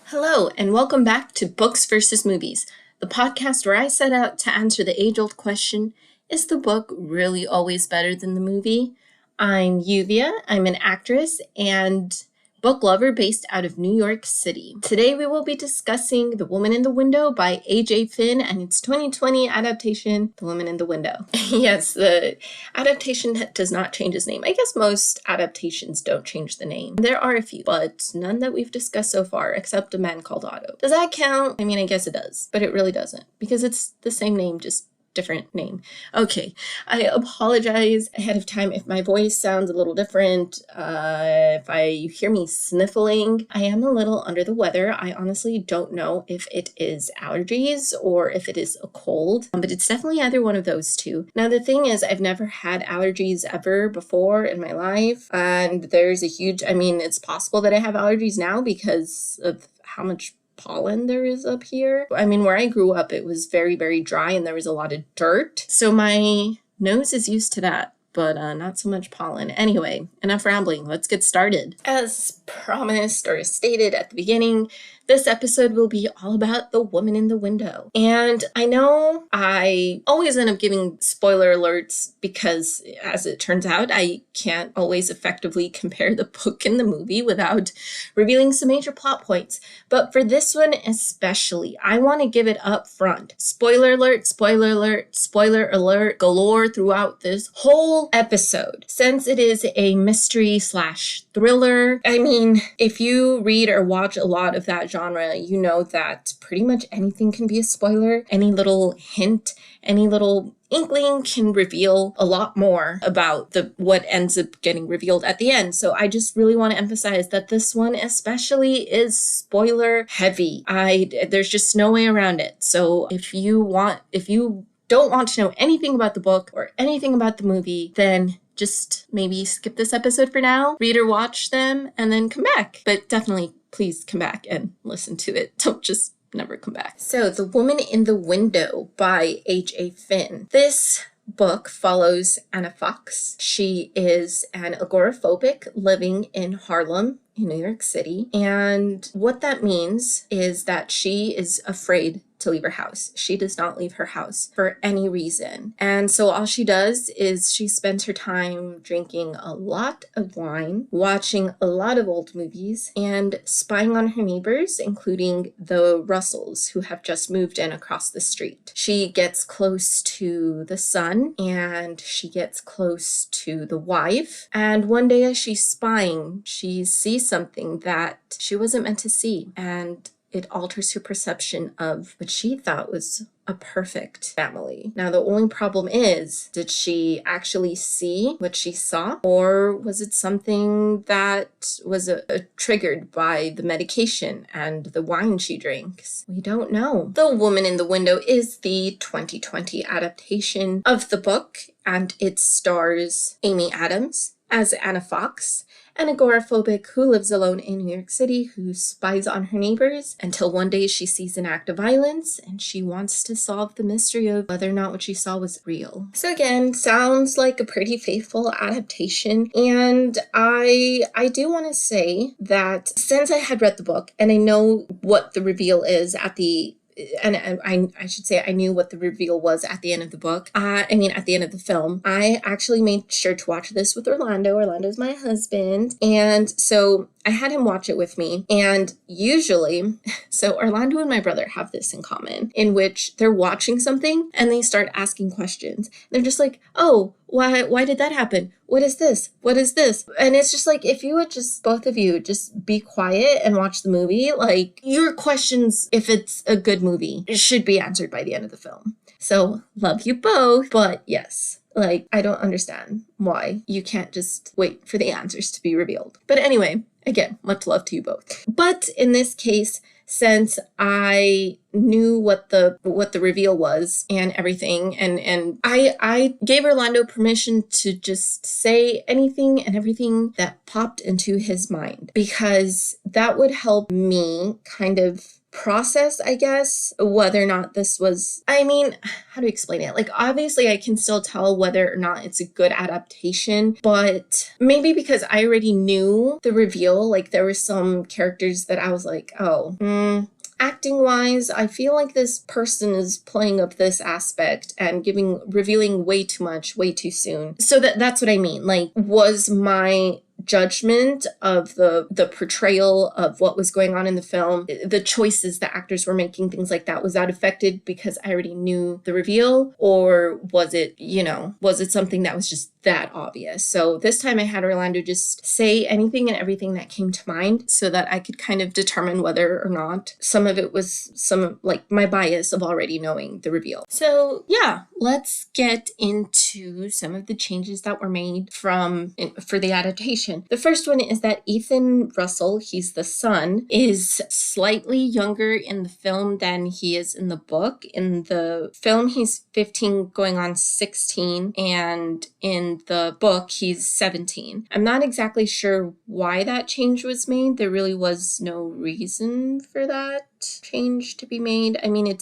Hello, and welcome back to Books versus Movies, the podcast where I set out to answer the age-old question, is the book really always better than the movie? I'm Yuvia. I'm an actress and book lover based out of New York City. Today we will be discussing The Woman in the Window by A.J. Finn and its 2020 adaptation, The Woman in the Window. Yes, the adaptation does not change its name. I guess most adaptations don't change the name. There are a few, but none that we've discussed so far, except A Man Called Otto. Does that count? I mean, I guess it does, but it really doesn't, because it's the same name, just different name. Okay, I apologize ahead of time if my voice sounds a little different, if you hear me sniffling. I am a little under the weather. I honestly don't know if it is allergies or if it is a cold, but it's definitely either one of those two. Now, the thing is, I've never had allergies ever before in my life, and there's a huge, it's possible that I have allergies now because of how much pollen there is up here. Where I grew up, it was very, very dry and there was a lot of dirt. So my nose is used to that, but not so much pollen. Anyway, enough rambling. Let's get started. As promised or stated at the beginning, this episode will be all about The Woman in the Window. And I know I always end up giving spoiler alerts because, as it turns out, I can't always effectively compare the book and the movie without revealing some major plot points. But for this one especially, I want to give it up front. Spoiler alert, spoiler alert, spoiler alert galore throughout this whole episode. Since it is a mystery/thriller, if you read or watch a lot of that genre, you know that pretty much anything can be a spoiler. Any little hint, any little inkling can reveal a lot more about what ends up getting revealed at the end. So I just really want to emphasize that this one especially is spoiler heavy. There's just no way around it. So if you don't want to know anything about the book or anything about the movie, then just maybe skip this episode for now, read or watch them, and then come back. But definitely, please come back and listen to it. Don't just never come back. So, The Woman in the Window by A.J. Finn. This book follows Anna Fox. She is an agoraphobic living in Harlem, in New York City. And what that means is that she is afraid to leave her house. She does not leave her house for any reason. And so all she does is she spends her time drinking a lot of wine, watching a lot of old movies, and spying on her neighbors, including the Russells, who have just moved in across the street. She gets close to the son, and she gets close to the wife. And one day as she's spying, she sees something that she wasn't meant to see. And it alters her perception of what she thought was a perfect family. Now, the only problem is, did she actually see what she saw? Or was it something that was triggered by the medication and the wine she drinks? We don't know. The Woman in the Window is the 2020 adaptation of the book, and it stars Amy Adams as Anna Fox, an agoraphobic who lives alone in New York City, who spies on her neighbors until one day she sees an act of violence and she wants to solve the mystery of whether or not what she saw was real. So again, sounds like a pretty faithful adaptation. And I do want to say that since I had read the book and I know what the reveal is at the I should say I knew what the reveal was at the end of the book. At the end of the film. I actually made sure to watch this with Orlando. Orlando's my husband. And so I had him watch it with me. And usually, so Orlando and my brother have this in common, in which they're watching something and they start asking questions. They're just like, oh, why did that happen? What is this? What is this? And it's just like, if you would just, both of you, just be quiet and watch the movie, like your questions, if it's a good movie, it should be answered by the end of the film. So love you both, but yes. I don't understand why you can't just wait for the answers to be revealed. But anyway, again, much love to you both. But in this case, since I knew what the reveal was and everything, and I gave Orlando permission to just say anything and everything that popped into his mind, because that would help me kind of process, I guess, whether or not this was, I mean, how to explain it? Like, obviously I can still tell whether or not it's a good adaptation, but maybe because I already knew the reveal, like there were some characters that I was like, oh, acting wise, I feel like this person is playing up this aspect and revealing way too much, way too soon. So that's what I mean. Like, was my judgment of the portrayal of what was going on in the film, the choices the actors were making, things like that, was that affected because I already knew the reveal? Or was it, was it something that was just that obvious? So this time I had Orlando just say anything and everything that came to mind so that I could kind of determine whether or not some of it was like my bias of already knowing the reveal. So yeah, let's get into some of the changes that were made for the adaptation. The first one is that Ethan Russell, he's the son, is slightly younger in the film than he is in the book. In the film, he's 15 going on 16, and in the book, he's 17. I'm not exactly sure why that change was made. There really was no reason for that change to be made. It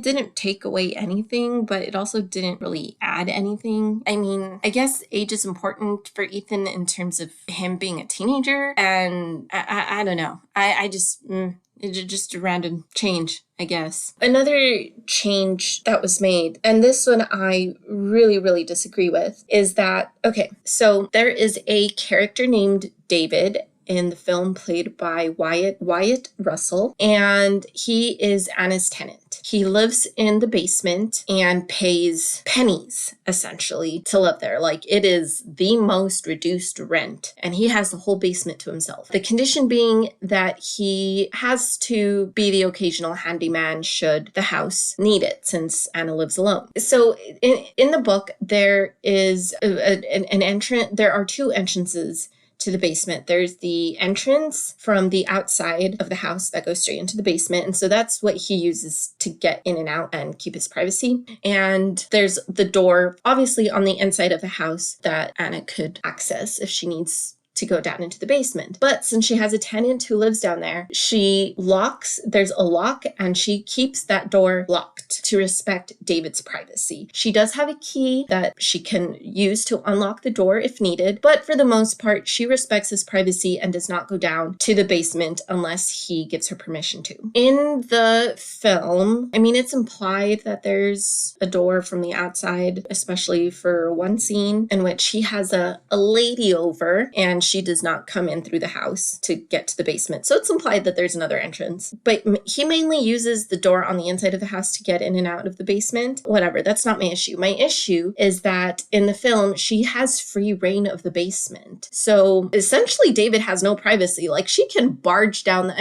didn't take away anything, but it also didn't really add anything. I guess age is important for Ethan in terms of him being a teenager, and I don't know. It's just a random change, I guess. Another change that was made, and this one I really, really disagree with, is that, okay, so there is a character named David in the film played by Wyatt Russell, and he is Anna's tenant. He lives in the basement and pays pennies, essentially, to live there. Like, it is the most reduced rent, and he has the whole basement to himself. The condition being that he has to be the occasional handyman should the house need it, since Anna lives alone. So in the book, there is an entrance. There are two entrances to the basement. There's the entrance from the outside of the house that goes straight into the basement. And so that's what he uses to get in and out and keep his privacy. And there's the door, obviously, on the inside of the house that Anna could access if she needs to go down into the basement. But since she has a tenant who lives down there, there's a lock, and she keeps that door locked to respect David's privacy. She does have a key that she can use to unlock the door if needed, but for the most part, she respects his privacy and does not go down to the basement unless he gives her permission to. In the film, it's implied that there's a door from the outside, especially for one scene in which he has a lady over, and she does not come in through the house to get to the basement. So it's implied that there's another entrance. But he mainly uses the door on the inside of the house to get in and out of the basement. Whatever, that's not my issue. My issue is that in the film, she has free reign of the basement. So essentially, David has no privacy. Like, she can barge down.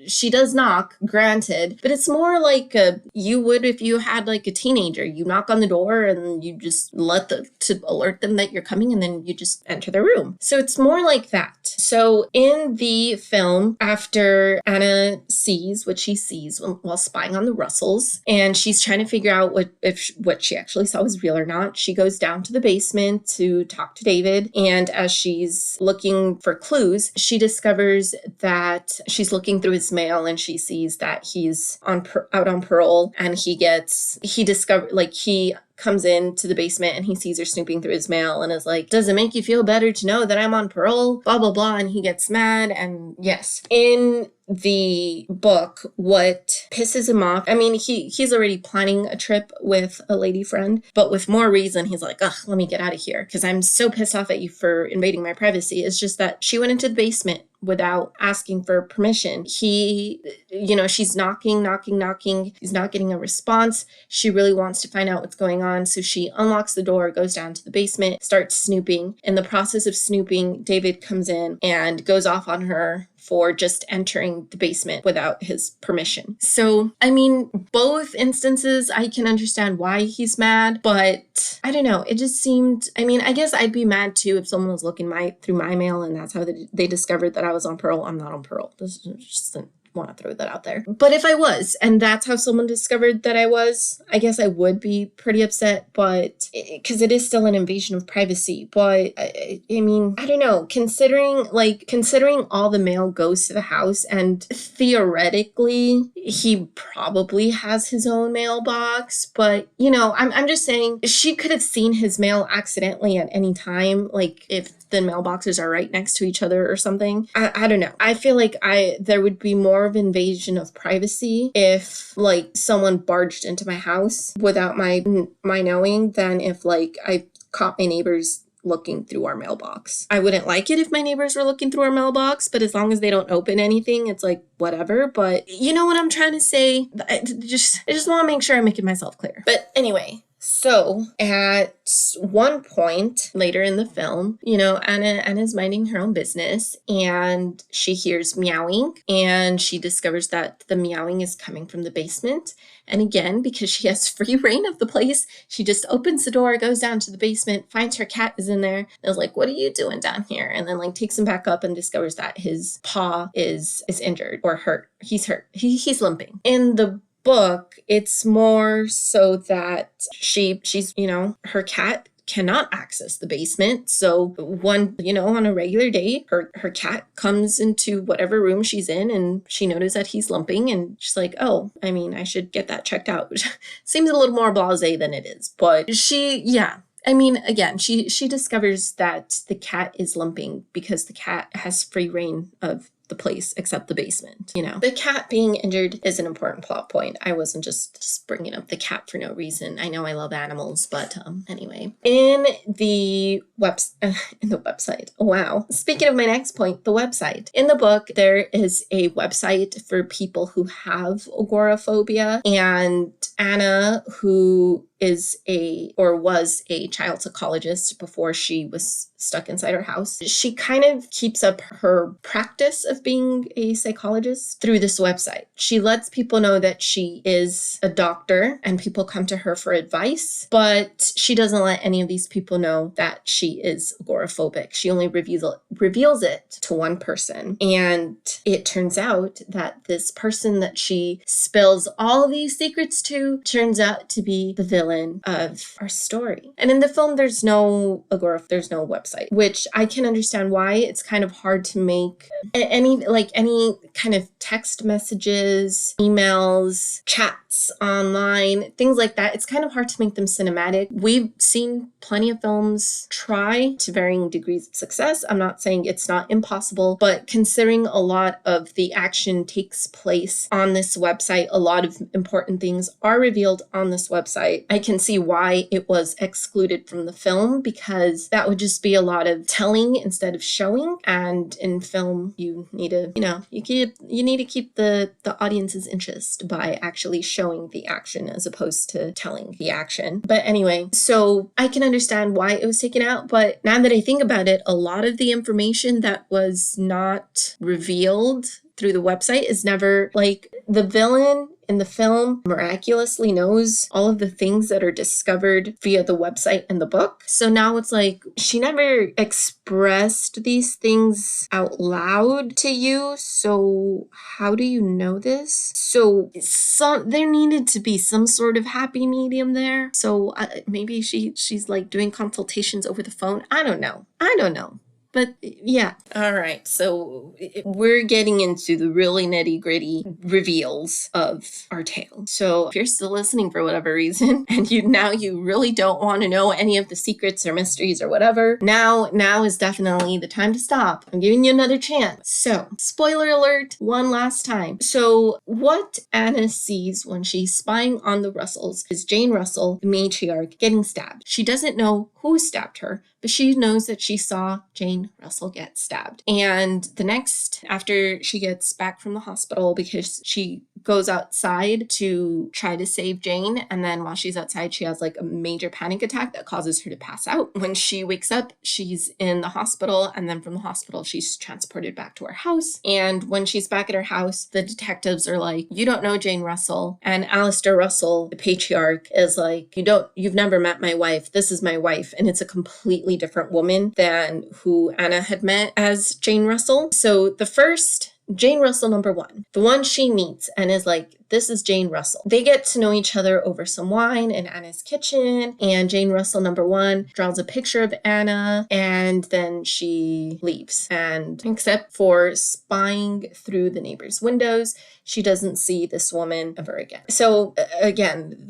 She does knock, granted, but it's more like you would if you had like a teenager. You knock on the door and you just to alert them that you're coming, and then you just enter their room. So it's more like that. So in the film, after Anna sees what she sees while spying on the Russells, and she's trying to figure out what she actually saw was real or not, she goes down to the basement to talk to David. And as she's looking for clues, she discovers that she's looking through his mail, and she sees that he's out on parole, and he comes into the basement and he sees her snooping through his mail and is like, does it make you feel better to know that I'm on parole? Blah, blah, blah. And he gets mad. And yes, in the book, what pisses him off, he's already planning a trip with a lady friend, but with more reason, he's like, ugh, let me get out of here because I'm so pissed off at you for invading my privacy. It's just that she went into the basement without asking for permission. She's knocking. He's not getting a response. She really wants to find out what's going on. So she unlocks the door, goes down to the basement, starts snooping. In the process of snooping, David comes in and goes off on her for just entering the basement without his permission. So, both instances, I can understand why he's mad, but I don't know. It just seemed, I guess I'd be mad too if someone was looking through my mail and that's how they discovered that I was on parole. I'm not on parole. This is just want to throw that out there. But if I was, and that's how someone discovered that I was, I guess I would be pretty upset, but because it is still an invasion of privacy. But I mean, I don't know, considering all the mail goes to the house, and theoretically he probably has his own mailbox, but you know, I'm just saying she could have seen his mail accidentally at any time, like if the mailboxes are right next to each other or something. I don't know. I feel like there would be more of invasion of privacy if like someone barged into my house without my knowing than if like I caught my neighbors looking through our mailbox. I wouldn't like it if my neighbors were looking through our mailbox, but as long as they don't open anything, it's like whatever. But you know what I'm trying to say? I just want to make sure I'm making myself clear. But anyway, so at one point later in the film, you know, Anna's minding her own business and she hears meowing and she discovers that the meowing is coming from the basement. And again, because she has free reign of the place, she just opens the door, goes down to the basement, finds her cat is in there. And is like, what are you doing down here? And then like takes him back up and discovers that his paw is injured or hurt. He's hurt. He's limping. In the book, it's more so that she's, you know, her cat cannot access the basement. So on a regular day, her cat comes into whatever room she's in and she notices that he's limping and she's like, oh, I mean, I should get that checked out, which seems a little more blasé than it is. But she discovers that the cat is limping because the cat has free reign of the place except the basement. You know, the cat being injured is an important plot point. I wasn't just bringing up the cat for no reason. I know I love animals, but anyway, in the website. Wow. Speaking of my next point, the website. In the book, there is a website for people who have agoraphobia, and Anna, who was a child psychologist before she was stuck inside her house. She kind of keeps up her practice of being a psychologist through this website. She lets people know that she is a doctor and people come to her for advice, but she doesn't let any of these people know that she is agoraphobic. She only reveals it to one person. And it turns out that this person that she spills all of these secrets to turns out to be the villain of our story. And in the film, there's no website, which I can understand why. It's kind of hard to make any kind of text messages, emails, chats online, things like that. It's kind of hard to make them cinematic. We've seen plenty of films try to varying degrees of success. I'm not saying it's not impossible, but considering a lot of the action takes place on this website, a lot of important things are revealed on this website. I can see why it was excluded from the film, because that would just be a lot of telling instead of showing. And in film, you need to, you need to keep the audience's interest by actually showing the action as opposed to telling the action. But anyway, so I can understand why it was taken out. But now that I think about it, a lot of the information that was not revealed through the website is never, like, the villain in the film miraculously knows all of the things that are discovered via the website and the book. So now it's like she never expressed these things out loud to you. So how do you know this? So there needed to be some sort of happy medium there. So maybe she's like doing consultations over the phone. I don't know. But yeah. All right. So we're getting into the really nitty gritty reveals of our tale. So if you're still listening for whatever reason, and you really don't want to know any of the secrets or mysteries or whatever, now is definitely the time to stop. I'm giving you another chance. So spoiler alert, one last time. So what Anna sees when she's spying on the Russells is Jane Russell, the matriarch, getting stabbed. She doesn't know who stabbed her, but she knows that she saw Jane Russell get stabbed. And after she gets back from the hospital, because she goes outside to try to save Jane, and then while she's outside, she has like a major panic attack that causes her to pass out. When she wakes up, she's in the hospital, and then from the hospital, she's transported back to her house. And when she's back at her house, the detectives are like, you don't know Jane Russell. And Alistair Russell, the patriarch, is like, you've never met my wife. This is my wife. And it's a completely different woman than who Anna had met as Jane Russell. So the first Jane Russell number one, the one she meets and is like, this is Jane Russell. They get to know each other over some wine in Anna's kitchen, and Jane Russell number one draws a picture of Anna, and then she leaves. And except for spying through the neighbor's windows, she doesn't see this woman ever again. So again,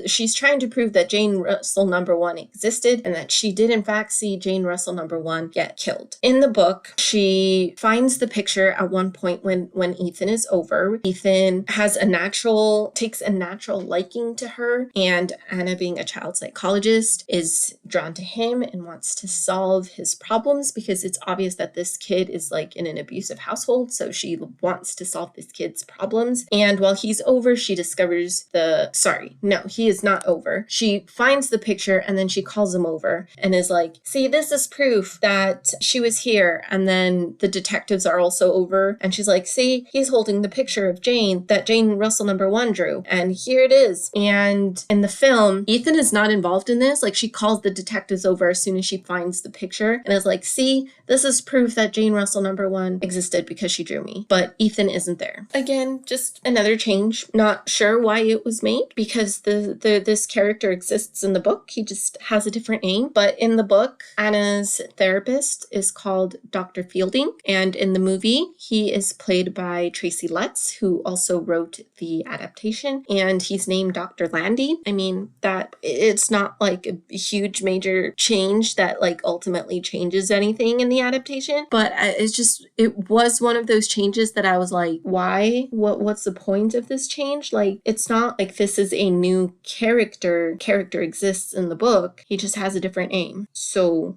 she's trying to prove that Jane Russell number one existed and that she did in fact see Jane Russell number one get killed. In the book, she finds the picture at one point when Ethan is over. Ethan takes a natural liking to her, and Anna, being a child psychologist, is drawn to him and wants to solve his problems because it's obvious that this kid is like in an abusive household. So she wants to solve this kid's problems. And while he's over, she discovers he is not over. She finds the picture and then she calls him over and is like, see, this is proof that she was here. And then the detectives are also over and she's like, see, he's holding the picture of Jane that Jane Russell number one drew. And here it is. And in the film, Ethan is not involved in this. Like, she calls the detectives over as soon as she finds the picture and is like, see, this is proof that Jane Russell number one existed because she drew me. But Ethan isn't there. Again, just another change. Not sure why it was made because this character exists in the book. He just has a different name. But in the book, Anna's therapist is called Dr. Fielding. And in the movie, he is played by Tracy Letts, who also wrote the adaptation. And he's named Dr. Landy. I mean, that it's not like a huge major change that like ultimately changes anything in the adaptation. But it was one of those changes that I was like, why? What's the point of this change? Like, it's not like this is a new character exists in the book. He just has a different name. So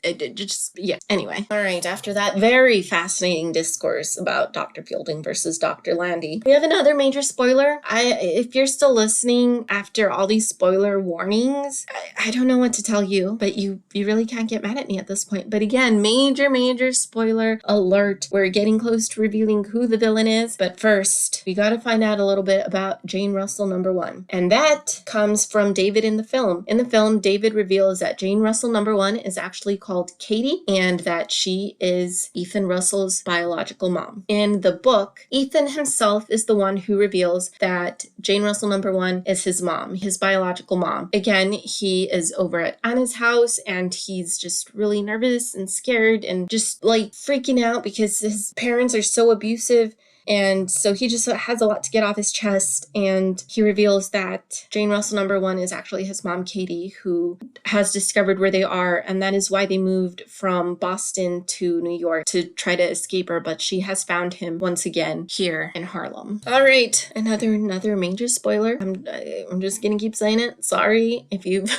anyway. All right, after that very fascinating discourse about Dr. Fielding versus Dr. Landy, we have another major spoiler. If you're still listening after all these spoiler warnings, I don't know what to tell you, but you really can't get mad at me at this point. But again, major spoiler alert. We're getting close to revealing who the villain is. But first, we got to find out a little bit about Jane Russell number one. And that comes from David in the film. In the film, David reveals that Jane Russell number one is actually called Katie and that she is Ethan Russell's biological mom. In the book, Ethan himself is the one who reveals that Jane Russell number one is his mom, his biological mom. Again, he is over at Anna's house and he's just really nervous and scared and just like freaking out because his parents are so abusive. And so he just has a lot to get off his chest, and he reveals that Jane Russell number one is actually his mom, Katie, who has discovered where they are, and that is why they moved from Boston to New York to try to escape her, but she has found him once again here in Harlem. All right, another major spoiler. I'm just gonna keep saying it. Sorry if you've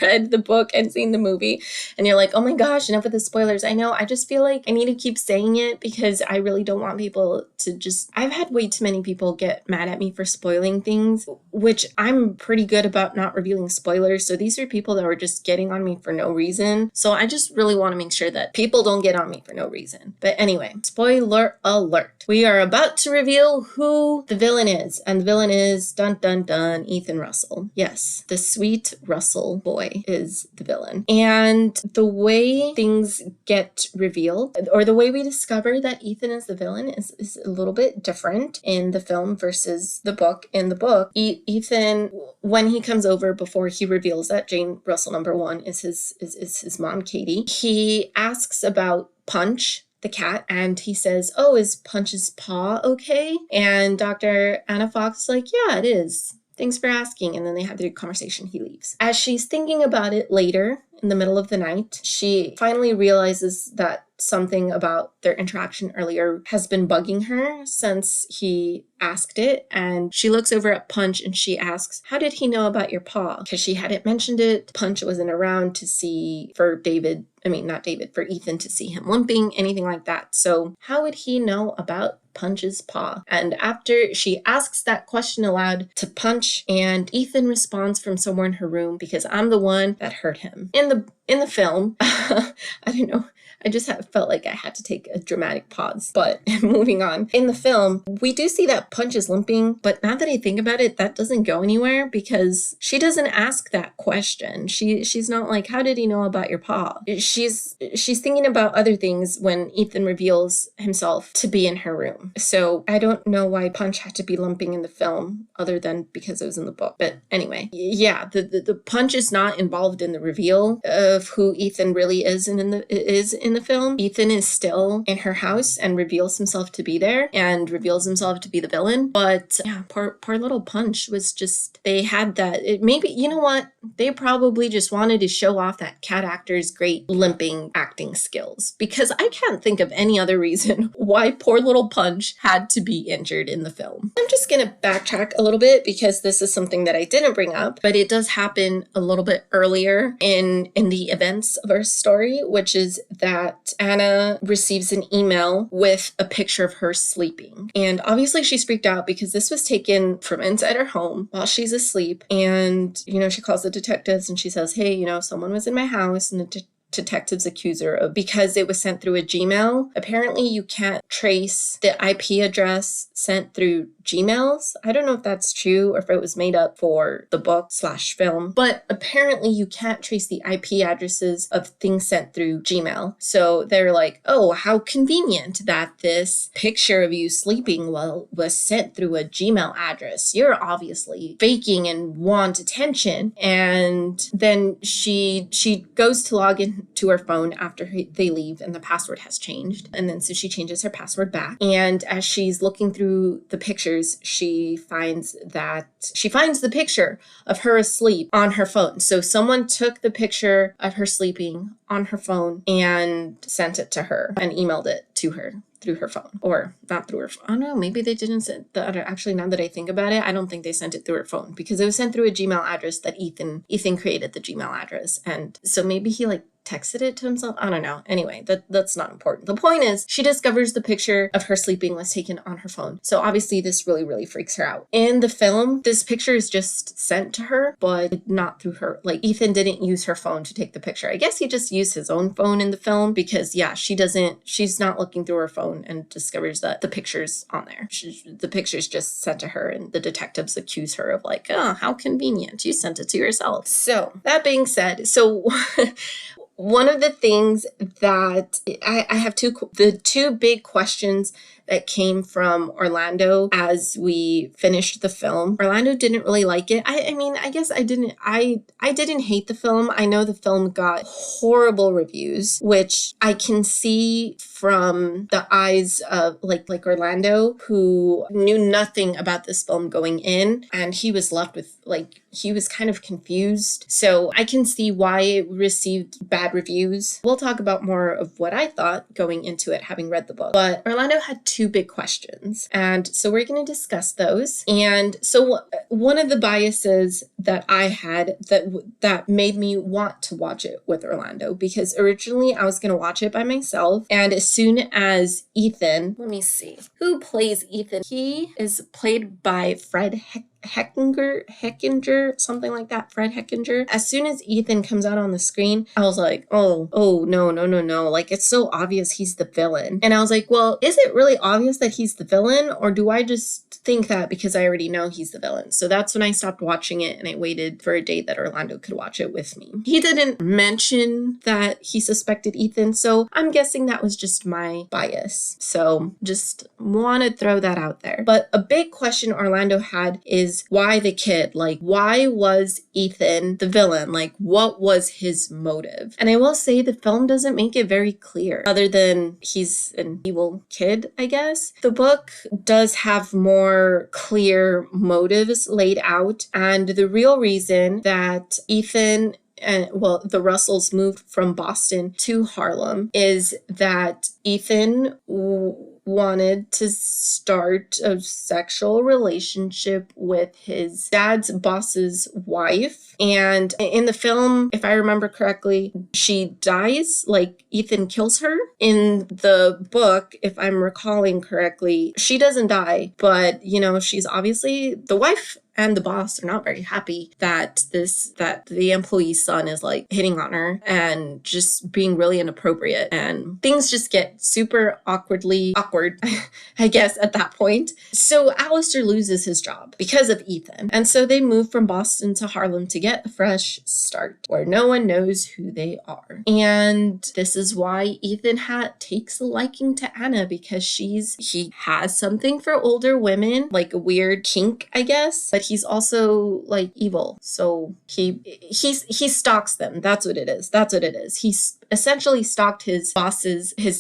read the book and seen the movie, and you're like, oh my gosh, enough with the spoilers. I know, I just feel like I need to keep saying it because I really don't want people to just I've had way too many people get mad at me for spoiling things, which I'm pretty good about not revealing spoilers. So these are people that were just getting on me for no reason. So I just really want to make sure that people don't get on me for no reason. But anyway, spoiler alert. We are about to reveal who the villain is. And the villain is, dun dun dun, Ethan Russell. Yes, the sweet Russell boy is the villain. And the way things get revealed, or the way we discover that Ethan is the villain is a little bit different in the film versus the book. In the book, Ethan, when he comes over before he reveals that Jane Russell number one is his mom, Katie, he asks about Punch, the cat, and he says, oh, is Punch's paw okay? And Dr. Anna Fox is like, yeah, it is. Thanks for asking. And then they have their conversation. He leaves. As she's thinking about it later, in the middle of the night, she finally realizes that something about their interaction earlier has been bugging her since he asked it. And she looks over at Punch and she asks, how did he know about your paw? Because she hadn't mentioned it. Punch wasn't around for Ethan to see him limping, anything like that. So how would he know about Punch's paw? And after she asks that question aloud to Punch, and Ethan responds from somewhere in her room, because I'm the one that hurt him. In the film, I I just felt like I had to take a dramatic pause. But moving on. In the film, we do see that Punch is limping, but now that I think about it, that doesn't go anywhere because she doesn't ask that question. She's not like, how did he know about your paw? She's thinking about other things when Ethan reveals himself to be in her room. So I don't know why Punch had to be limping in the film other than because it was in the book. But anyway, yeah, the Punch is not involved in the reveal of who Ethan really is in the film. Ethan is still in her house and reveals himself to be there and reveals himself to be the villain. But yeah, poor little Punch was just, they had that, maybe, you know what? They probably just wanted to show off that cat actor's great limping acting skills, because I can't think of any other reason why poor little Punch had to be injured in the film. I'm just gonna backtrack a little bit because this is something that I didn't bring up, but it does happen a little bit earlier in the events of our story, which is that Anna receives an email with a picture of her sleeping. And obviously she's freaked out because this was taken from inside her home while she's asleep. And, she calls the detectives and she says, hey, someone was in my house, and the detectives accuse her of, because it was sent through a Gmail. Apparently you can't trace the IP address sent through Gmails. I don't know if that's true or if it was made up for the book/film, but apparently you can't trace the IP addresses of things sent through Gmail. So they're like, oh, how convenient that this picture of you sleeping was sent through a Gmail address. You're obviously faking and want attention. And then she goes to log in to her phone after they leave and the password has changed. And then so she changes her password back. And as she's looking through the pictures, she finds the picture of her asleep on her phone. So someone took the picture of her sleeping on her phone and sent it to her and emailed it to her through her phone, or not through her phone. I don't know, maybe they didn't send the other. Actually, now that I think about it, I don't think they sent it through her phone because it was sent through a Gmail address that Ethan created the Gmail address. And so maybe he texted it to himself. I don't know. Anyway, that's not important. The point is she discovers the picture of her sleeping was taken on her phone. So obviously this really, really freaks her out. In the film, this picture is just sent to her, but not through her. Ethan didn't use her phone to take the picture. I guess he just used his own phone in the film because she's not looking through her phone and discovers that the picture's on there. The picture's just sent to her and the detectives accuse her of oh, how convenient. You sent it to yourself. So that being said, one of the things that I have the two big questions that came from Orlando as we finished the film. Orlando didn't really like it. I mean, I guess I didn't hate the film. I know the film got horrible reviews, which I can see from the eyes of like Orlando, who knew nothing about this film going in, and he was left with he was kind of confused. So I can see why it received bad reviews. We'll talk about more of what I thought going into it, having read the book. But Orlando had two big questions. And so we're going to discuss those. And so one of the biases that I had that made me want to watch it with Orlando, because originally I was going to watch it by myself. And as soon as Ethan, let me see, who plays Ethan? He is played by Fred Heckinger, something like that, Fred Heckinger. As soon as Ethan comes out on the screen, I was like, oh, no. It's so obvious he's the villain. And I was like, well, is it really obvious that he's the villain? Or do I just think that because I already know he's the villain? So that's when I stopped watching it and I waited for a day that Orlando could watch it with me. He didn't mention that he suspected Ethan, so I'm guessing that was just my bias. So just want to throw that out there. But a big question Orlando had is why the kid? Why was Ethan the villain? What was his motive? And I will say the film doesn't make it very clear, other than he's an evil kid, I guess. The book does have more clear motives laid out, and the real reason that Ethan the Russells moved from Boston to Harlem is that Ethan wanted to start a sexual relationship with his dad's boss's wife. And in the film, if I remember correctly, she dies, Ethan kills her. In the book, if I'm recalling correctly, she doesn't die, but she's obviously, the wife and the boss are not very happy that the employee's son is like hitting on her and just being really inappropriate, and things just get super awkward, I guess, at that point. So Alistair loses his job because of Ethan, and so they move from Boston to Harlem to get a fresh start where no one knows who they are. And this is why Ethan takes a liking to Anna, because he has something for older women, like a weird kink, I guess, but he's also like evil. So he stalks them. That's what it is. He's essentially stalked his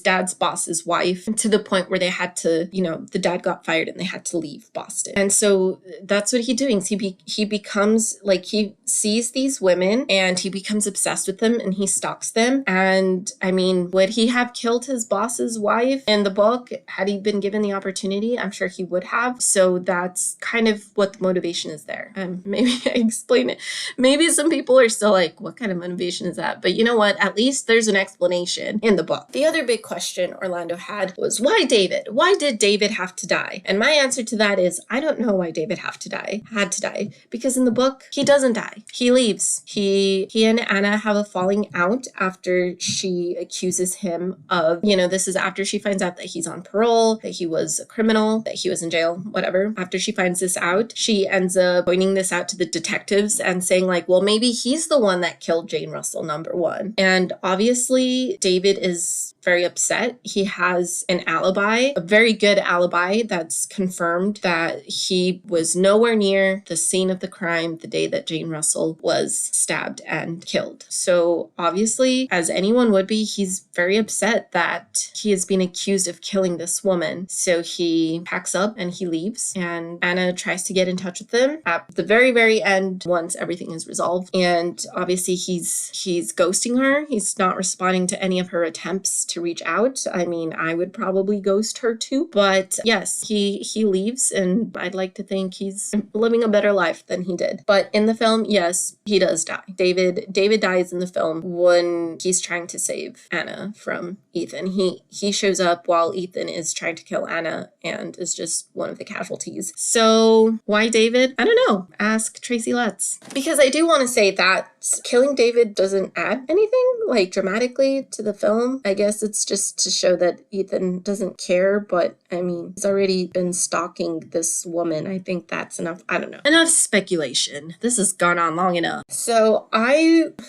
dad's boss's wife, to the point where they had to, the dad got fired and they had to leave Boston. And so that's what he's doing. He becomes like, he sees these women and he becomes obsessed with them and he stalks them. And I mean, would he have killed his boss's wife in the book had he been given the opportunity? I'm sure he would have. So that's kind of what the motivation is there. Maybe I explain it. Maybe some people are still like, what kind of motivation is that? But you know what? At least there's an explanation in the book. The other big question Orlando had was, why David? Why did David have to die? And my answer to that is, I don't know why David had to die, because in the book, he doesn't die. He leaves. He and Anna have a falling out after she accuses him of, this is after she finds out that he's on parole, that he was a criminal, that he was in jail, whatever. After she finds this out, she ends up pointing this out to the detectives and saying like, well, maybe he's the one that killed Jane Russell, number one. And obviously, David is very upset. He has an alibi, a very good alibi that's confirmed that he was nowhere near the scene of the crime the day that Jane Russell was stabbed and killed. So obviously, as anyone would be, he's very upset that he has been accused of killing this woman. So he packs up and he leaves, and Anna tries to get in touch with him at the very, very end once everything is resolved. And obviously he's ghosting her. He's not responding to any of her attempts to reach out. I mean, I would probably ghost her too, but yes, he leaves, and I'd like to think he's living a better life than he did. But in the film, yes, he does die. David dies in the film when he's trying to save Anna from Ethan. He shows up while Ethan is trying to kill Anna and is just one of the casualties. So why David? I don't know. Ask Tracy Letts. Because I do want to say that killing David doesn't add anything like dramatically to the film. I guess it's just to show that Ethan doesn't care, but I meing, he's already been stalking this woman. I think that's enough. I don't know. Enough speculation. This has gone on long enough. So unlike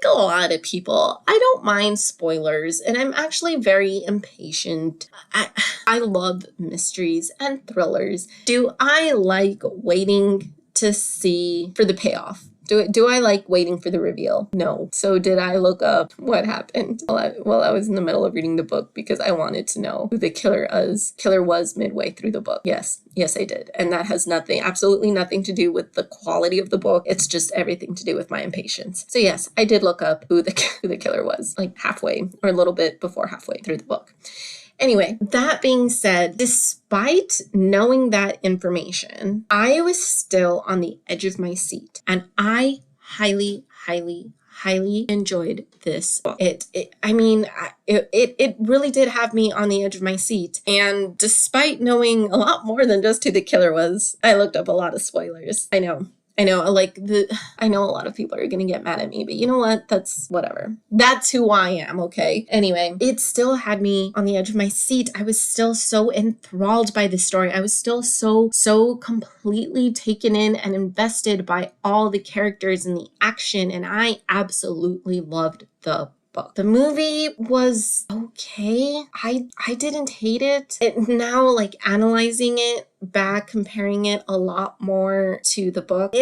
a lot of people, I don't mind spoilers, and I'm actually very impatient. I love mysteries and thrillers. Do I like waiting to see for the payoff? Do I like waiting for the reveal? No. So did I look up what happened while I was in the middle of reading the book because I wanted to know who the killer was midway through the book? Yes, I did. And that has absolutely nothing to do with the quality of the book. It's just everything to do with my impatience. So yes, I did look up who the killer was, like halfway or a little bit before halfway through the book. Anyway, that being said, despite knowing that information, I was still on the edge of my seat, and I highly enjoyed this book. It really did have me on the edge of my seat. And despite knowing a lot more than just who the killer was, I looked up a lot of spoilers. I know, I know a lot of people are going to get mad at me, but you know what? That's whatever. That's who I am, okay? Anyway, it still had me on the edge of my seat. I was still so enthralled by the story. I was still so completely taken in and invested by all the characters and the action, and I absolutely loved the book. The movie was okay. I didn't hate it. Now, like analyzing it back, comparing it a lot more to the book,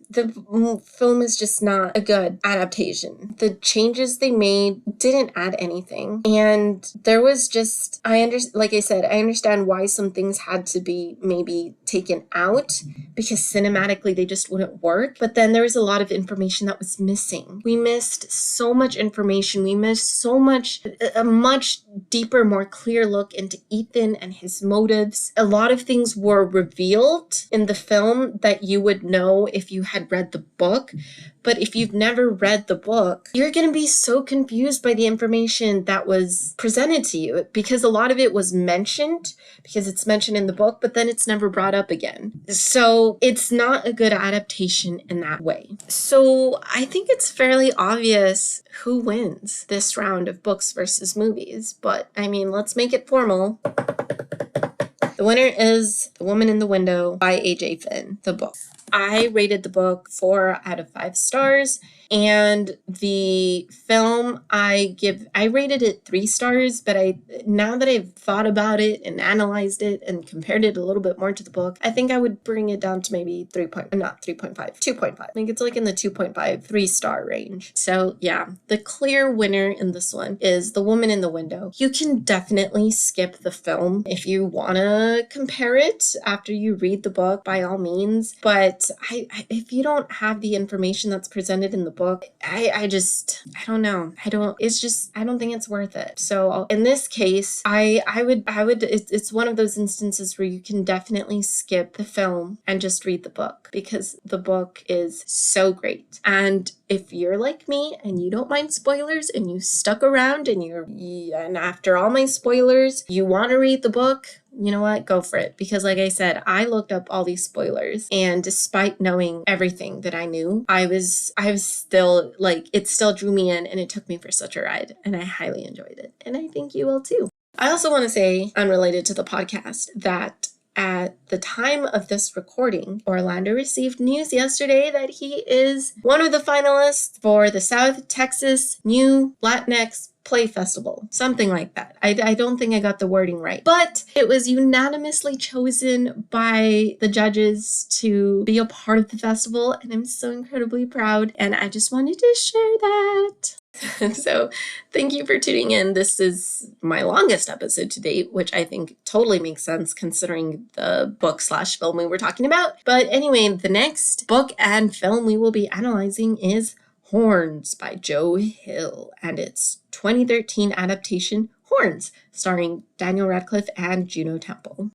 the film is just not a good adaptation. The changes they made didn't add anything. And there was just, like I said, I understand why some things had to be maybe taken out because cinematically they just wouldn't work. But then there was a lot of information that was missing. We missed so much information. We missed so much, a much deeper, more clear look into Ethan and his motives. A lot of things were revealed in the film that you would know if you had read the book, But if you've never read the book, you're going to be so confused by the information that was presented to you, because a lot of it was mentioned because it's mentioned in the book, but then it's never brought up again. So it's not a good adaptation in that way. So I think it's fairly obvious who wins this round of books versus movies. But I mean, let's make it formal. The winner is The Woman in the Window by A.J. Finn, the book. I rated the book 4 out of 5 stars, and the film I rated it 3 stars, but now that I've thought about it and analyzed it and compared it a little bit more to the book, I think I would bring it down to maybe 2.5. I think it's like in the 2.5, 3-star range. So yeah, the clear winner in this one is The Woman in the Window. You can definitely skip the film if you want to compare it after you read the book, by all means, but if you don't have the information that's presented in the book, I don't know. I don't think it's worth it. So in this case, it's one of those instances where you can definitely skip the film and just read the book, because the book is so great. And if you're like me and you don't mind spoilers and you stuck around and after all my spoilers, you want to read the book, you know what? Go for it. Because like I said, I looked up all these spoilers, and despite knowing everything that I knew, I was still like, it still drew me in, and it took me for such a ride, and I highly enjoyed it. And I think you will too. I also want to say, unrelated to the podcast, that at the time of this recording, Orlando received news yesterday that he is one of the finalists for the South Texas New Latinx Play Festival, something like that. I don't think I got the wording right, but it was unanimously chosen by the judges to be a part of the festival, and I'm so incredibly proud, and I just wanted to share that. So thank you for tuning in. This is my longest episode to date, which I think totally makes sense considering the book/film we were talking about. But anyway, the next book and film we will be analyzing is Horns by Joe Hill, and its 2013 adaptation Horns, starring Daniel Radcliffe and Juno Temple.